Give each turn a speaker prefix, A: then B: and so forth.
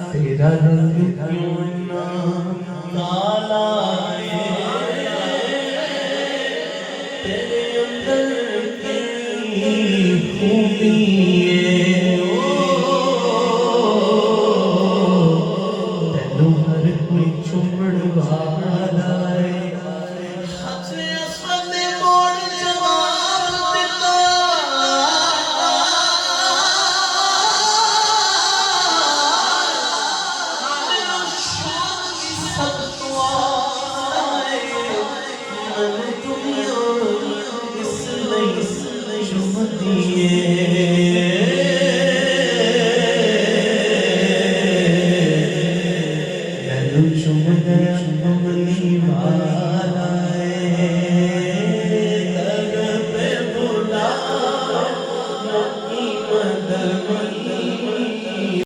A: तेरा रंग क्यों ना काला है, तेरे अंदर की खूबी है, तेनू हर कोई चुमण वाला है। हज़रत असवद ने मोड़ जवाब दिता, मदद